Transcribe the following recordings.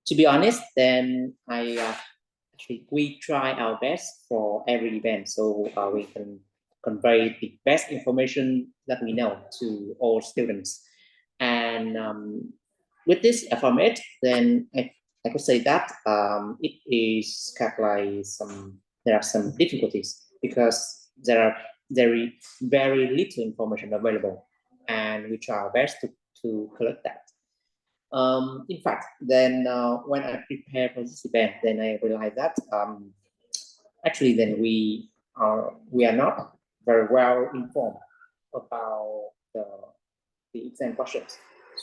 To be honest, then actually we try our best for every event, so we can convey the best information that we know to all students. And with this L4M8, then I could say that it is kind of like there are some difficulties because there are very little information available, and we try our best to collect that. In fact, then when I prepare for this event, then I realized that actually then we are not very well informed about the exam questions.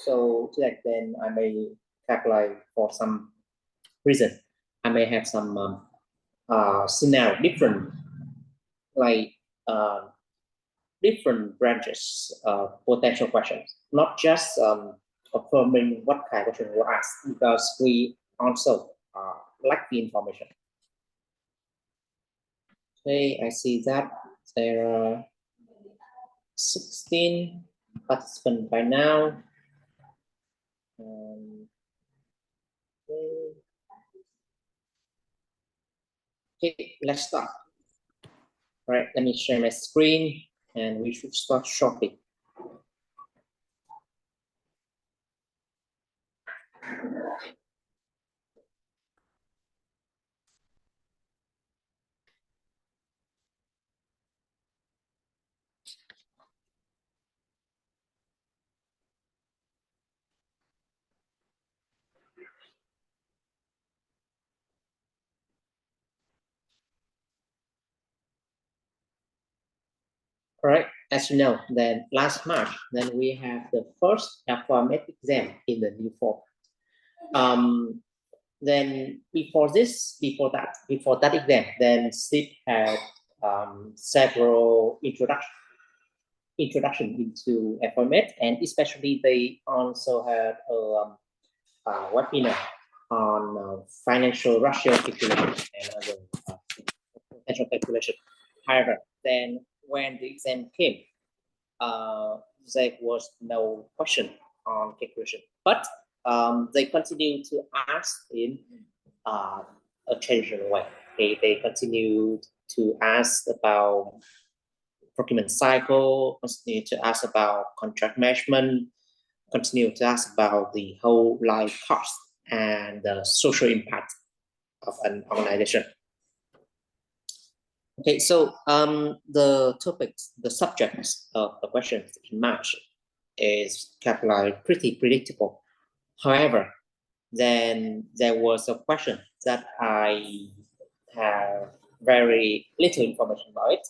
So like then I may calculate for some reason. I may have some scenario different, like different branches of potential questions, not just affirming what kind of question we ask, because we also lack the information. Okay, I see that there are 16 participants by now. Okay, let's start. All right, let me share my screen and we should start shortly. All right, as you know, then last March, then we have the first L4M8 exam in the new format. Then before that exam, then Cips had several introduction into L4M8, and especially they also had a webinar on financial ratio calculation and other potential calculation. However, then when the exam came, there was no question on calculation, but they continue to ask in a traditional way. They continue to ask about procurement cycle, continue to ask about contract management, continue to ask about the whole life cost and the social impact of an organization. Okay, so the topics, the subjects of the questions in March is kept like pretty predictable. However, then there was a question that I have very little information about it,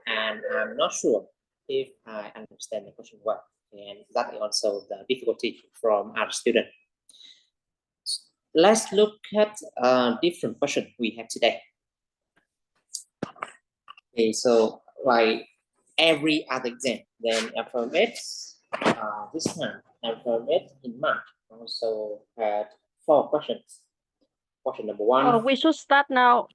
and I'm not sure if I understand the question well, and that is also the difficulty from our student. Let's look at different questions we have today. Okay, so like every other exam, then L4M8 this time, L4M8 in March also had 4 questions. Question number 1. We should start now.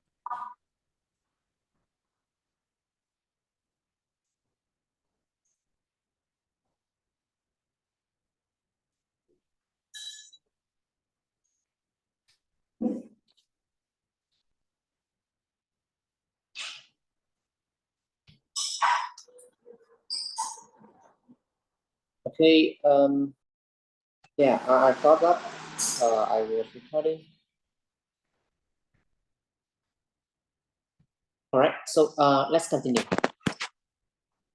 Okay, yeah, I thought that I was recording. All right, so let's continue.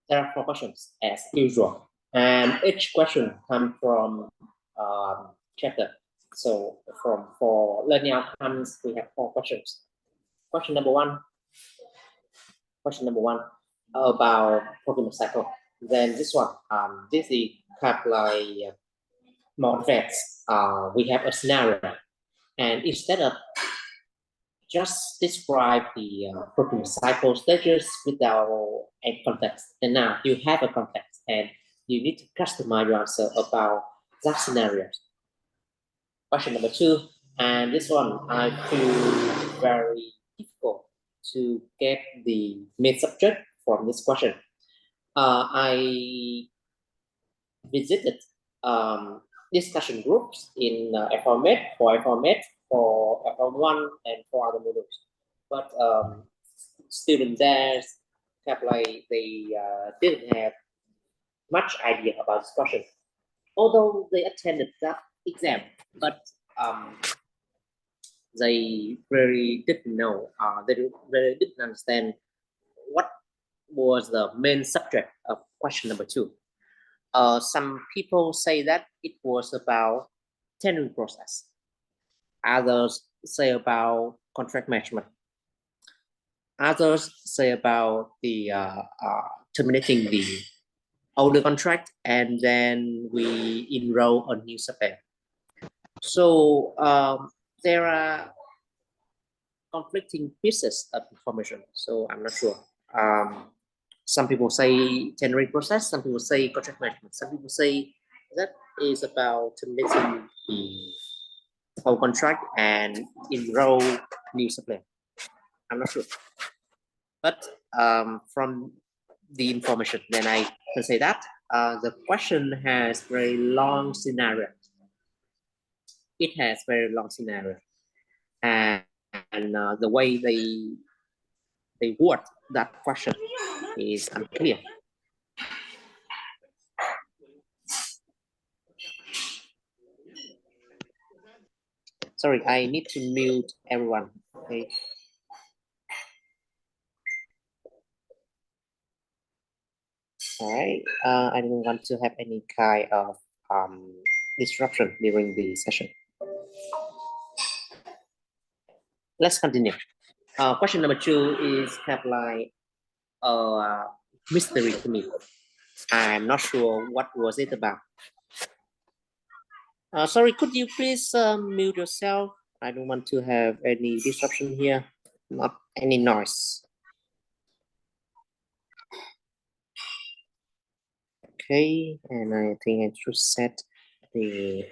There are 4 questions as usual, and each question comes from chapter. So for learning outcomes, we have 4 questions. Question number 1. Question number 1 about procurement cycle. Then this one, this is kind of like more advanced. We have a scenario, and instead of just describe the procurement cycle stages without a context, and now you have a context, and you need to customize your answer about that scenario. Question number 2, and this one I feel very difficult to get the main subject from this question. I visited discussion groups in L4M8 for L4M8, for L1 and for other modules. But students there have like they didn't have much idea about this question, although they attended that exam, but they really didn't know, they really didn't understand what was the main subject of question number 2. Some people say that it was about tendering process. Others say about contract management. Others say about the terminating the older contract and then we enroll a new supplier. So there are conflicting pieces of information. So I'm not sure. Some people say tendering process, some people say contract management, some people say that is about terminating the whole contract and enroll new supplier. I'm not sure. But from the information, then I can say that the question has very long scenario. It has very long scenario, and the way they word that question is unclear. Sorry, I need to mute everyone. Okay. All right. I don't want to have any kind of disruption during the session. Let's continue. Question number 2 is kind of like a mystery to me. I'm not sure what was it about. Sorry, could you please mute yourself? I don't want to have any disruption here, not any noise. Okay, and I think I should set the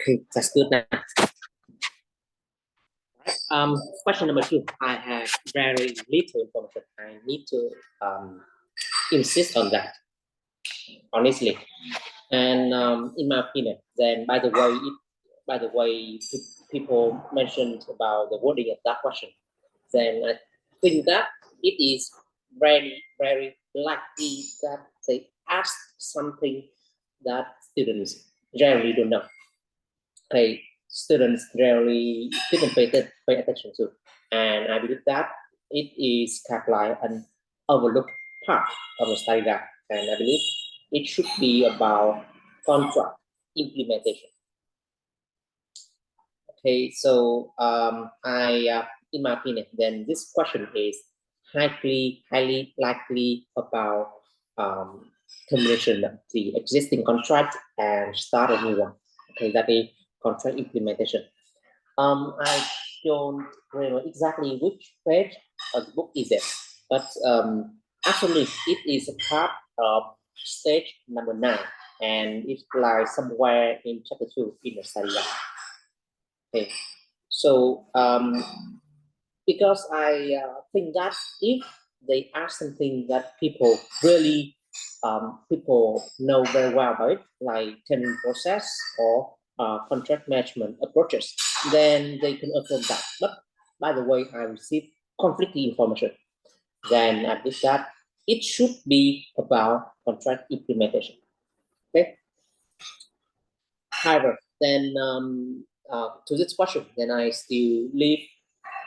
okay, that's good now. Question number 2. I have very little information. I need to insist on that, honestly. And in my opinion, then by the way, people mentioned about the wording of that question, then I think that it is very, very likely that they ask something that students generally don't know. Okay, students rarely didn't pay attention to, and I believe that it is kind of like an overlooked part of the study guide, and I believe it should be about contract implementation. Okay, so in my opinion, then this question is highly likely about termination of the existing contract and start a new one. Okay, that is contract implementation. I don't remember exactly which page of the book is it, but actually it is a part of stage number 9, and it lies somewhere in chapter 2 in the study guide. Okay, so because I think that if they ask something that people really people know very well about it, like tendering process or contract management approaches, then they can affirm that. But by the way, I received conflicting information. Then I think that it should be about contract implementation. Okay. However, then to this question, then I still leave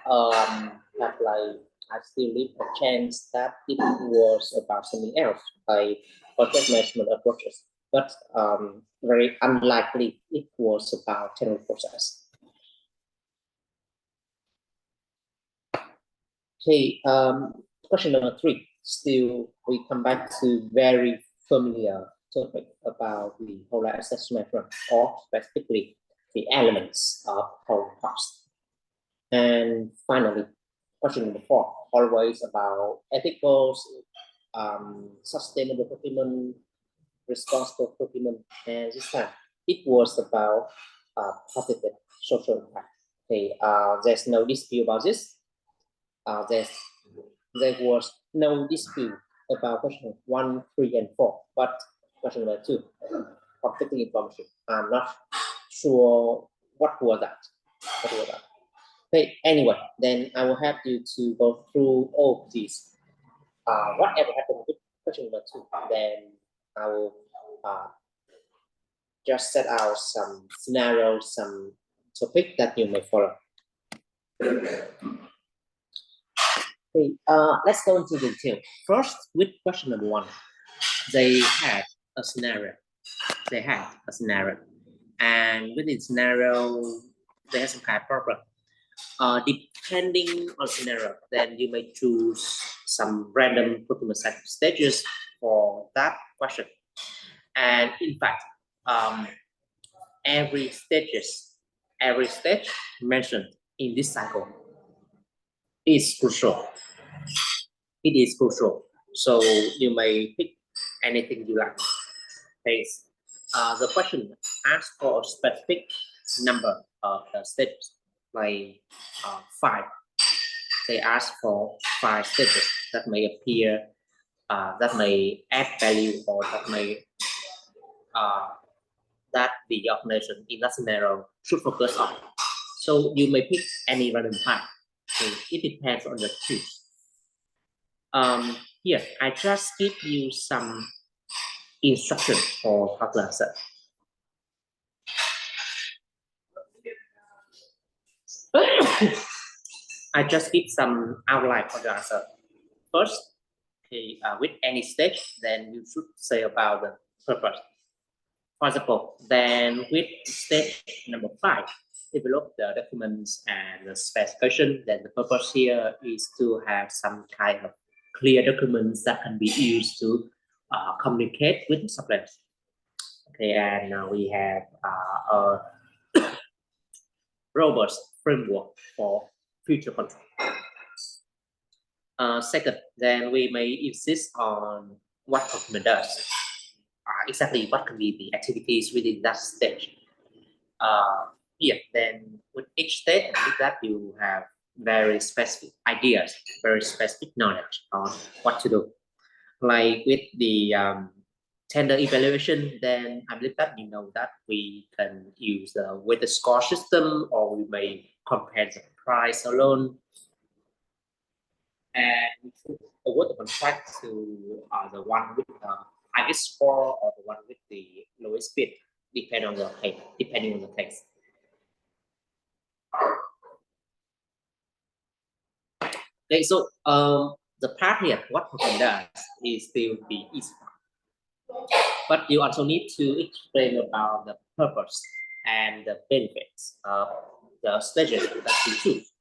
have like I still leave a chance that it was about something else, like project management approaches, but very unlikely it was about tendering process. Okay, question number 3. Still, we come back to very familiar topic about the whole life assessment, or specifically the elements of whole cost. And finally, question number 4, always about ethical, sustainable procurement, responsible procurement, and this time it was about positive social impact. Okay, there's no dispute about this. there was no dispute about question 1, 3, and 4, but question number 2, conflicting information. I'm not sure what was that. Okay, anyway, then I will have you to go through all of these. Whatever happened with question number 2, then I will just set out some scenarios, some topic that you may follow. Okay, let's go into detail. First, with question number 1, they had a scenario. And with the scenario, they have some kind of problem. Depending on scenario, then you may choose some random procurement cycle stages for that question. And in fact, every stage mentioned in this cycle is crucial. It is crucial. So you may pick anything you like. Okay. The question asks for a specific number of stages, like 5. They ask for 5 stages that may appear, that may add value, or that may that the organization in that scenario should focus on. So you may pick any random 5. Okay. It depends on the choose. Here, I just give you some instruction for how to answer. I just give some outline for the answer. First, okay, with any stage, then you should say about the purpose. For example, then with stage number 5, develop the documents and the specification, then the purpose here is to have some kind of clear documents that can be used to communicate with the suppliers. Okay, and now we have a robust framework for future control. Second, then we may insist on what procurement does. Exactly what can be the activities within that stage. Here, then with each stage, with that you have very specific ideas, very specific knowledge on what to do. Like with the tender evaluation, then I believe that you know that we can use the weighted score system, or we may compare the price alone. And we should award the contract to the one with the highest score or the one with the lowest bid, depending on the case. Okay, so the part here, what Procurement does is still the easy part. But you also need to explain about the purpose and the benefits of the stages that you choose.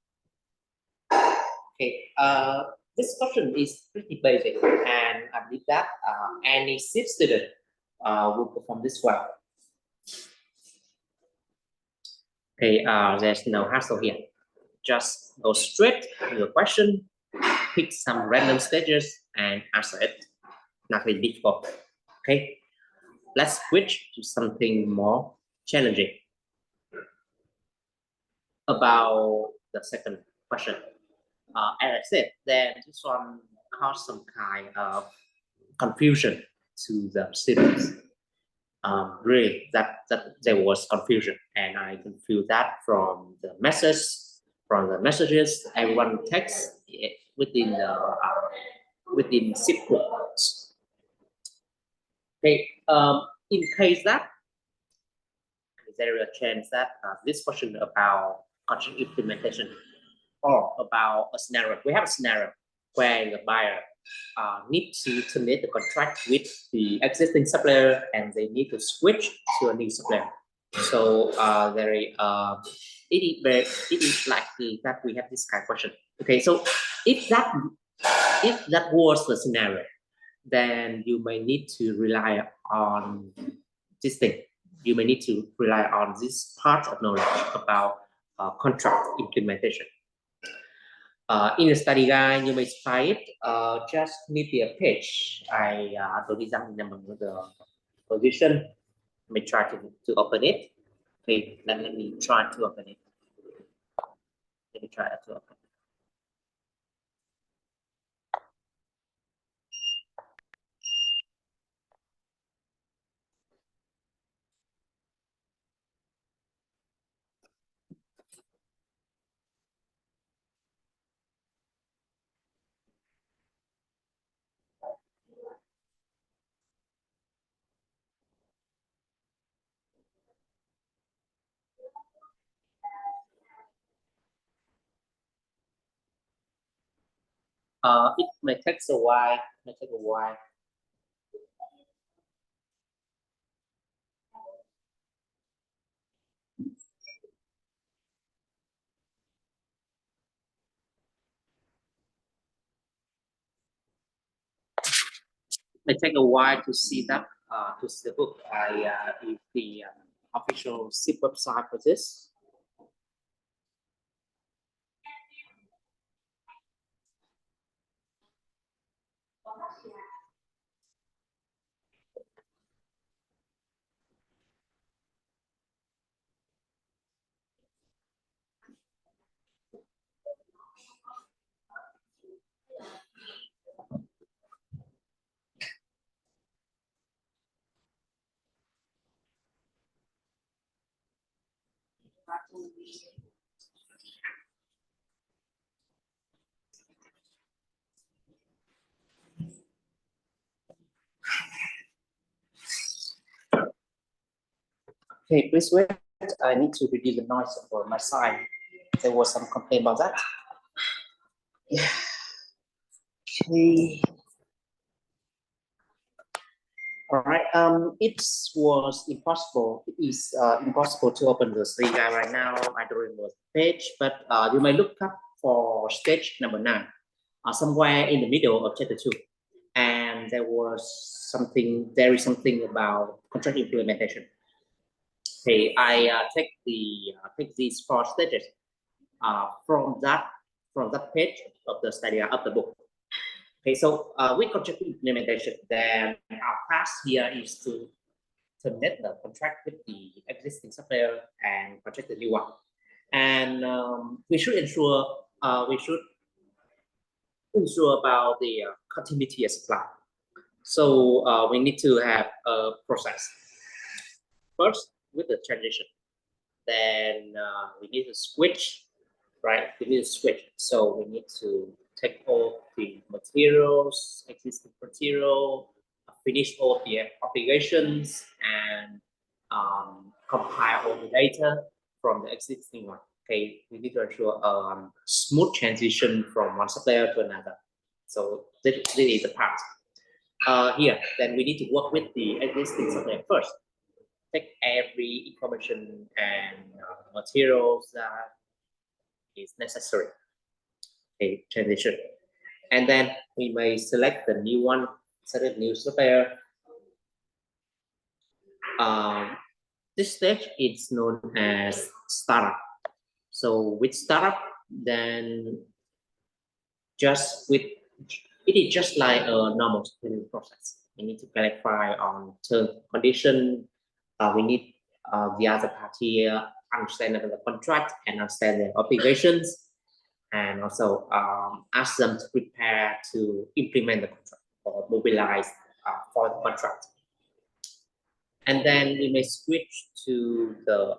Okay, this question is pretty basic, and I believe that any Cips student will perform this well. Okay, there's no hassle here. Just go straight to the question, pick some random stages, and answer it. Nothing difficult. Okay, let's switch to something more challenging. About the second question. As I said, then this one caused some kind of confusion to the students. Really, that there was confusion, and I can feel that from the messages everyone texts within the Cips groups. Okay, in case that there is a chance that this question about contract implementation or about a scenario. We have a scenario where the buyer needs to terminate the contract with the existing supplier, and they need to switch to a new supplier. So it is likely that we have this kind of question. Okay, so if that was the scenario, then you may need to rely on this thing. You may need to rely on this part of knowledge about contract implementation. In the study guide, you may find it just maybe a page. I don't exactly remember the position. Let me try to open it. Okay, let me try to open it. Let me try to open it. It may take a while. May take a while to see that, to see the book. I use the official Cips website for this. Okay, please wait. I need to reduce the noise for my side. There was some complaint about that. Yeah. Okay. All right. It was impossible. It is impossible to open the study guide right now. I don't remember the page, but you may look up for stage number 9, somewhere in the middle of chapter 2, and there was something. There is something about contract implementation. Okay, I take these 4 stages from that page of the study of the book. Okay, so with contract implementation, then our task here is to terminate the contract with the existing supplier and contract the new one. And we should ensure about the continuity of supply. So we need to have a process. First, with the transition, then we need to switch, right? We need to switch. So we need to take all the materials, existing material, finish all the obligations, and compile all the data from the existing one. Okay, we need to ensure a smooth transition from one supplier to another. So this is the part. Here, then we need to work with the existing supplier first. Take every information and materials that is necessary. Okay, transition. And then we may select the new one, select new supplier. This stage is known as startup. So with startup, then it is just like a normal process. We need to clarify on term condition. We need the other party understand the contract and understand their obligations, and also ask them to prepare to implement the contract or mobilize for the contract. And then we may switch to the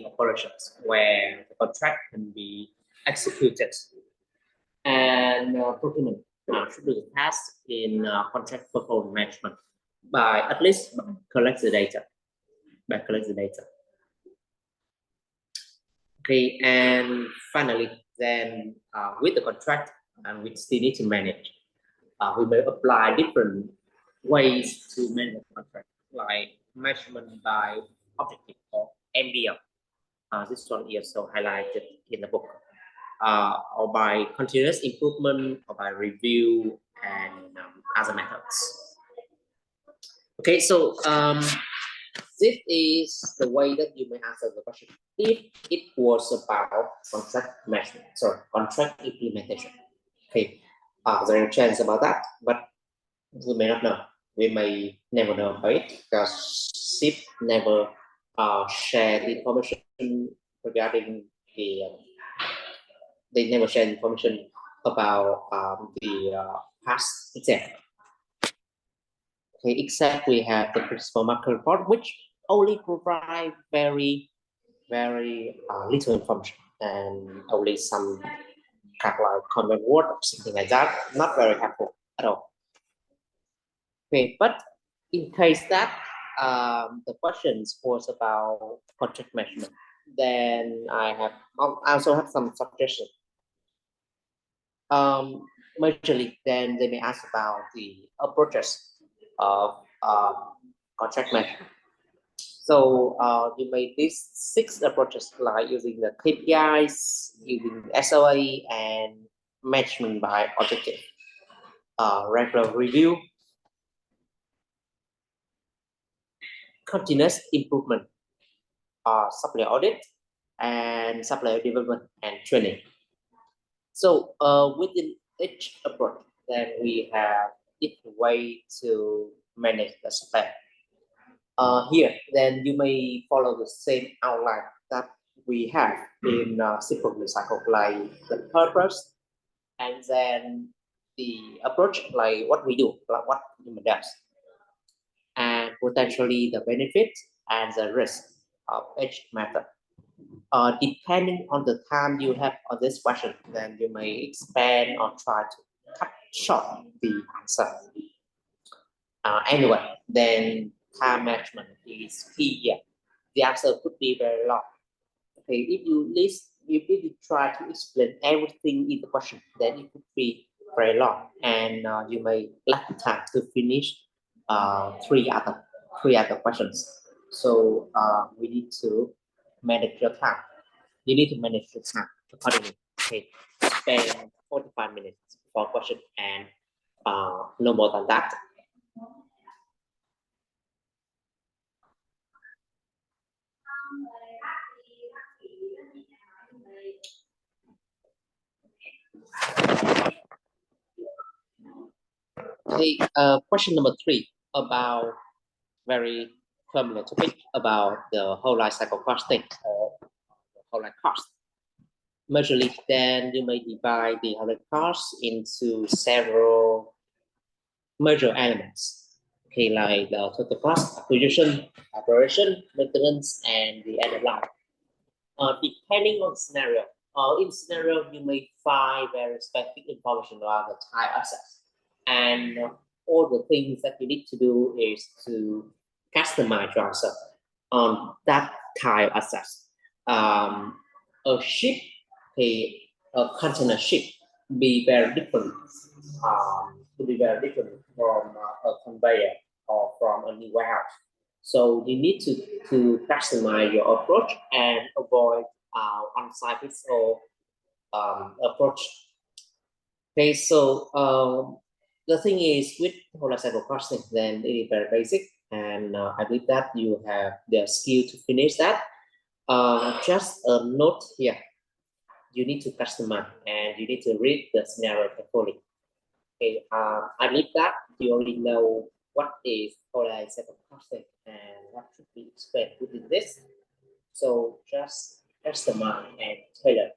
operations where the contract can be executed. And procurement should do the task in contract portfolio management by at least collect the data. Okay, and finally, then with the contract, and we still need to manage. We may apply different ways to manage the contract, like measurement by objective or MBO. This one is also highlighted in the book. Or by continuous improvement, or by review, and other methods. Okay, so this is the way that you may answer the question. If it was about contract management, sorry, contract implementation. Okay, there is a chance about that, but we may not know. We may never know about it because Cips never share the information regarding the. They never share information about the past exam. Okay, except we have the principal market report, which only provide very little information and only some kind of like comment word or something like that. Not very helpful at all. Okay, but in case that the questions was about contract management, then I also have some suggestions. majorly, then they may ask about the approaches of contract management. So you may list 6 approaches like using the KPIs, using the SOA, and management by objective, regular review, continuous improvement, supplier audit, and supplier development and training. So within each approach, then we have different way to manage the supplier. Here, then you may follow the same outline that we have in simple cycle, like the purpose, and then the approach, like what we do, like what human does, and potentially the benefit and the risk of each method. Depending on the time you have on this question, then you may expand or try to cut short the answer. Anyway, then time management is key here. The answer could be very long. Okay, if you try to explain everything in the question, then it could be very long, and you may lack time to finish three other questions. So we need to manage your time. You need to manage your time accordingly. Okay, spend 45 minutes for question and no more than that. Okay, question number 3 about very familiar topic about the whole life cycle costing or whole life cost. Majorly, then you may divide the whole life cost into several major elements. Okay, like the total cost, acquisition, operation, maintenance, and the end of life. Depending on scenario, in scenario you may find very specific information about the type assets, and all the things that you need to do is to customize your answer on that type assets. A ship, a container ship, be very different. Could be very different from a conveyor or from a new warehouse. So you need to customize your approach and avoid on-site or approach. Okay, so the thing is with whole life cycle costing, then it is very basic, and I believe that you have the skill to finish that. Just a note here: you need to customize and you need to read the scenario carefully. Okay, I believe that you already know what is whole life cycle costing and what should be explained within this. So just customize and tailor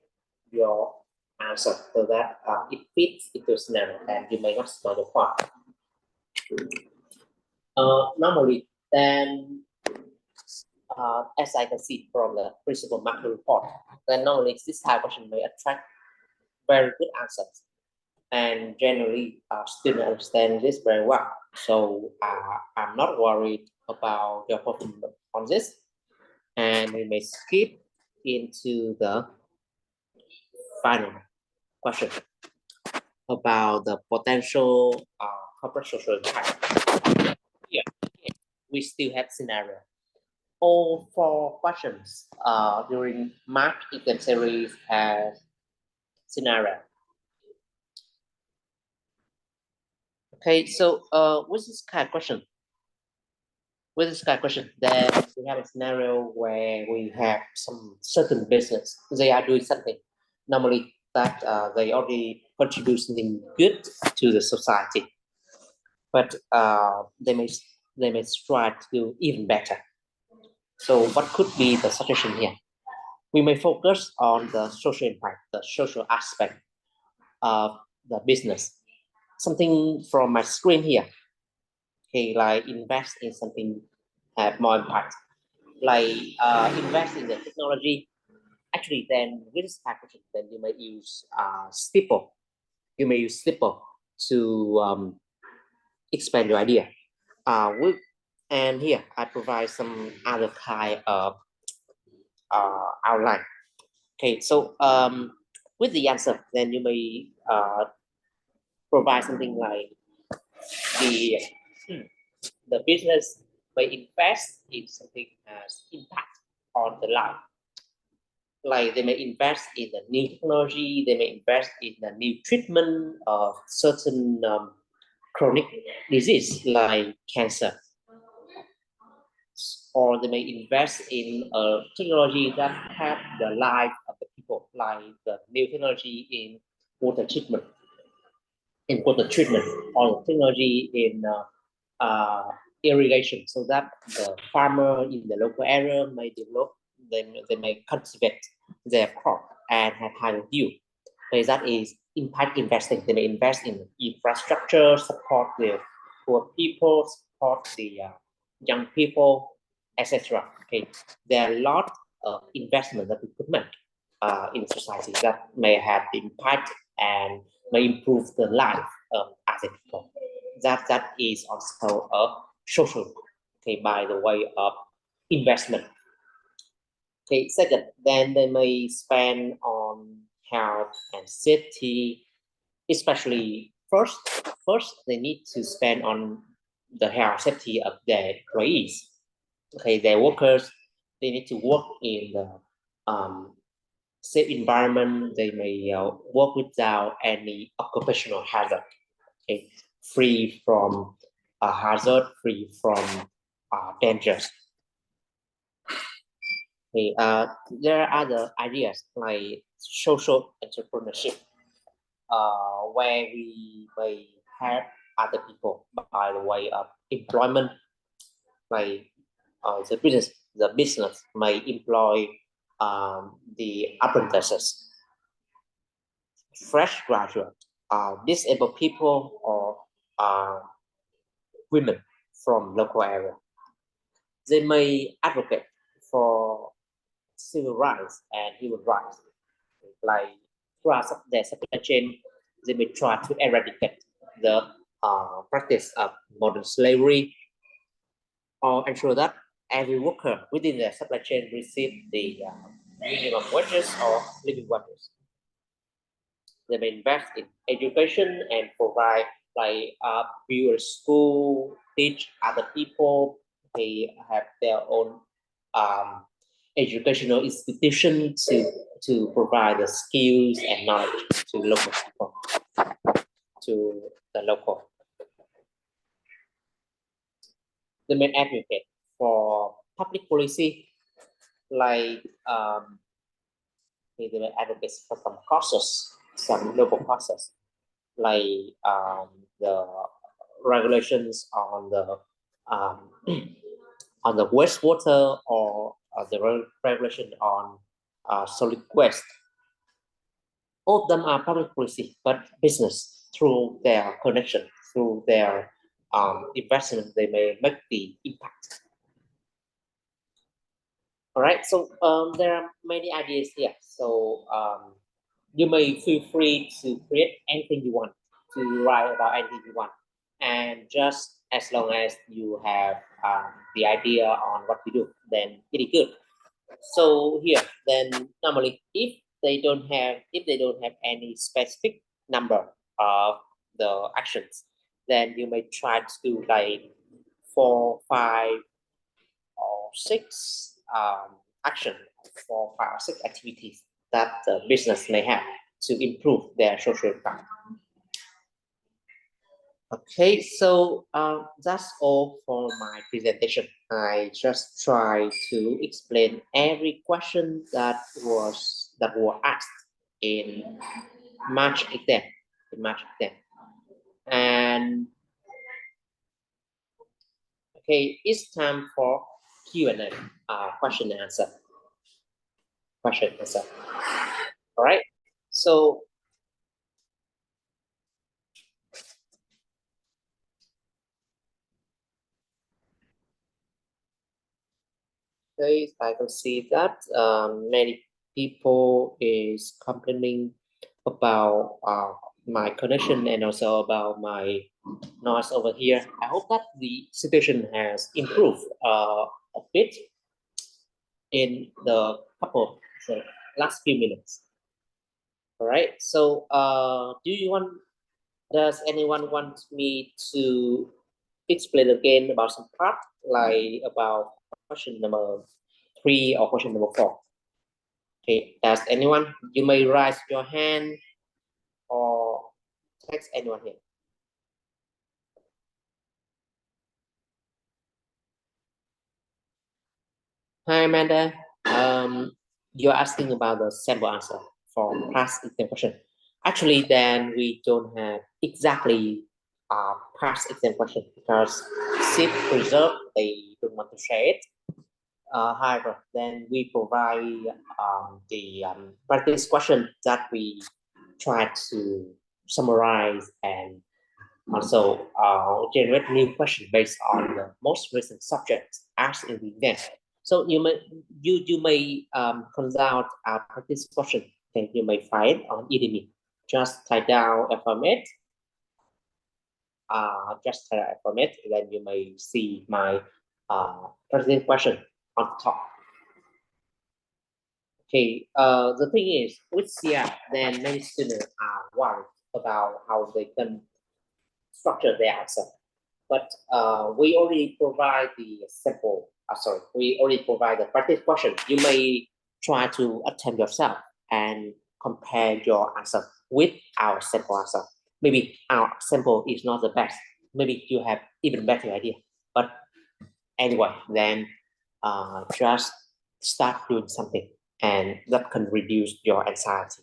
your answer so that it fits into scenario and you may not spoil the fun. Normally, then as I can see from the principal market report, then normally this type of question may attract very good answers, and generally students understand this very well. So I'm not worried about your performance on this, and we may skip into the final question about the potential corporate social impact. Yeah, we still have scenario. All 4 questions during March exam series as scenario. Okay, so with this kind of question, then we have a scenario where we have some certain business, they are doing something normally that they already contribute something good to the society, but they may strive to do even better. So what could be the suggestion here? We may focus on the social impact, the social aspect of the business. Something from my screen here. Okay, like invest in something have more impact. Like invest in the technology. Actually, then with this packaging, then you may use Stipple. You may use Stipple to expand your idea. And here I provide some other kind of outline. Okay, so with the answer, then you may provide something like the the business may invest in something as impact on the life. Like they may invest in the new technology, they may invest in the new treatment of certain chronic disease like cancer, or they may invest in a technology that help the life of the people, like the new technology in water treatment, or technology in irrigation, so that the farmer in the local area may develop, they may cultivate their crop and have higher yield. So that is impact investing. They may invest in infrastructure, support the poor people, support the young people, etc. Okay, there are a lot of investment that we could make in society that may have impact and may improve the life of other people. That is also a social, okay, by the way of investment. Okay, second, then they may spend on health and safety, especially first they need to spend on the health safety of their employees. Okay, their workers, they need to work in the safe environment. They may work without any occupational hazard. Okay, free from hazard, free from dangers. Okay, there are other ideas like social entrepreneurship, where we may help other people by the way of employment. Like the business may employ the apprentices, fresh graduate, disabled people, or women from local area. They may advocate for civil rights and human rights, like throughout their supply chain. They may try to eradicate the practice of modern slavery, or ensure that every worker within the supply chain receive the minimum wages or living wages. They may invest in education and provide like build a school, teach other people. They have their own educational institution to provide the skills and knowledge to local people, to the local. They may advocate for public policy, like they may advocate for some causes, some local causes, like the regulations on the on the wastewater, or the regulation on solid waste. All of them are public policy, but business, through their connection, through their investment, they may make the impact. All right, so there are many ideas here. So you may feel free to create anything you want, to write about anything you want, and just as long as you have the idea on what to do, then it is good. So here, then normally if they don't have any specific number of the actions, then you may try to do like 4, 5, or 6 action, 4, 5, or 6 activities that the business may have to improve their social impact. Okay, so that's all for my presentation. I just try to explain every question that were asked in March exam, and okay, it's time for Q&A, question and answer. All right, so okay, I can see that many people is complaining about my connection and also about my noise over here. I hope that the situation has improved a bit in the last few minutes. All right, so do you want Does anyone want me to explain again about some part, like about question number 3 or question number 4? Okay, does anyone? You may raise your hand or text anyone here. Hi, Amanda. You're asking about the sample answer for past exam question. Actually, then we don't have exactly past exam question because Cips preserve, they don't want to share it. However, then we provide the practice question that we try to summarize and also generate new question based on the most recent subjects asked in the exam. So you may consult our practice question and you may find on Udemy. Just type down L4M8. Just type down L4M8, then you may see my practice question on top. Okay, the thing is, with CR, then many students are worried about how they can structure their answer. But we already provide the sample, we already provide the practice question. You may try to attempt yourself and compare your answer with our sample answer. Maybe our sample is not the best. Maybe you have even better idea. But anyway, then just start doing something and that can reduce your anxiety.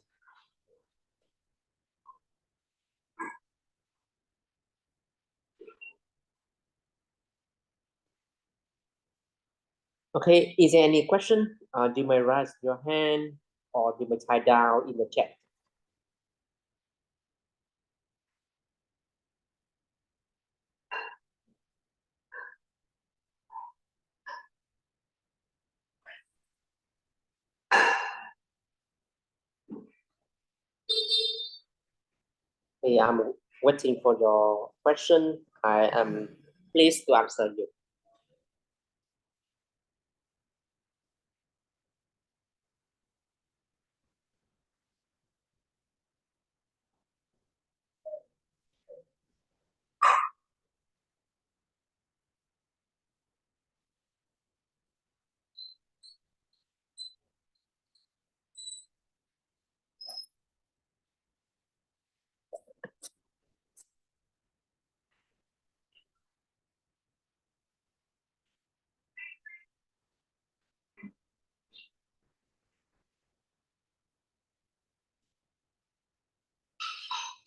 Okay, is there any question? You may raise your hand or you may type down in the chat. Okay, I'm waiting for your question. I am pleased to answer you.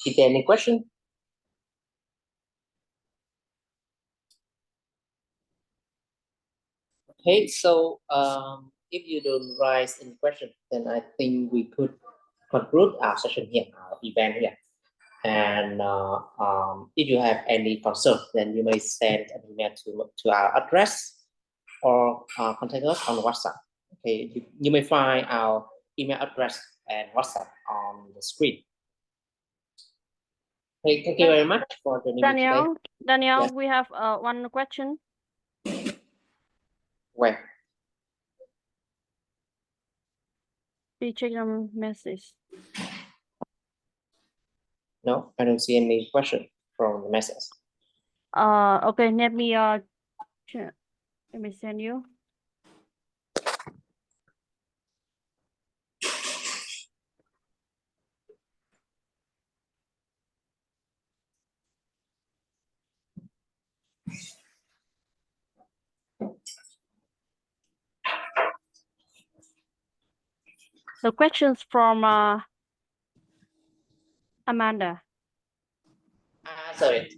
Is there any question? Okay, so if you don't raise any question, then I think we could conclude our session here, our event here. And if you have any concern, then you may send an email to our address or contact us on WhatsApp. Okay, you may find our email address and WhatsApp on the screen. Okay, thank you very much for joining me today. Daniel, Yes. we have one question. Where? Please check your message. No, I don't see any question from the message. Okay, let me send you. The questions from Amanda. Answer it.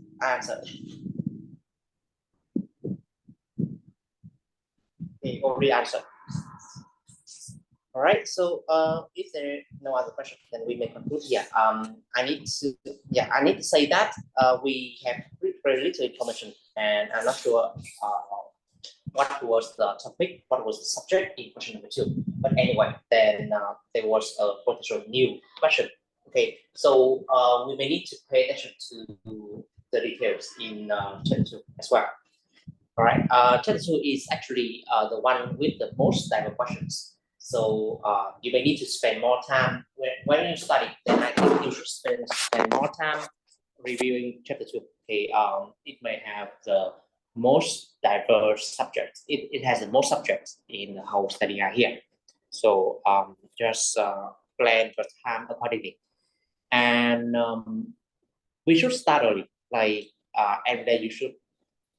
Okay, already answered. All right. So, if there are no other questions, then we may conclude here. I need to say that we have very little information, and I'm not sure what was the topic, what was the subject in question number 2. But anyway, then there was a potential new question. Okay, so we may need to pay attention to the details in chapter 2 as well. All right, chapter 2 is actually the one with the most diverse questions. So you may need to spend more time when you study. Then I think you should spend more time reviewing chapter 2. Okay, it may have the most diverse subjects. It has the most subjects in the whole study area here. So just plan your time accordingly. And we should start early. Like every day you should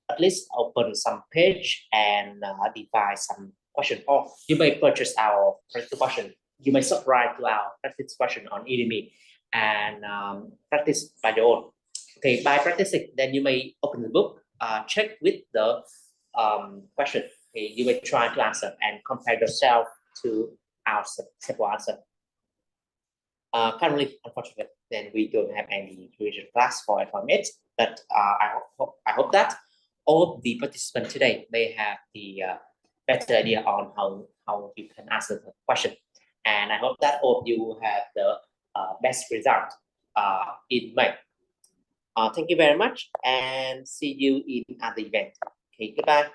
at least open some page and devise some question. Or you may purchase our practice question. You may subscribe to our practice question on Udemy and practice by your own. Okay, by practicing, then you may open the book, check with the question. Okay, you may try to answer and compare yourself to our simple answer. Currently, unfortunately, then we don't have any revision class for L4M8, but I hope that all the participants today may have the better idea on how you can answer the question. And I hope that all of you will have the best result in May. Thank you very much and see you in other event. Okay, goodbye.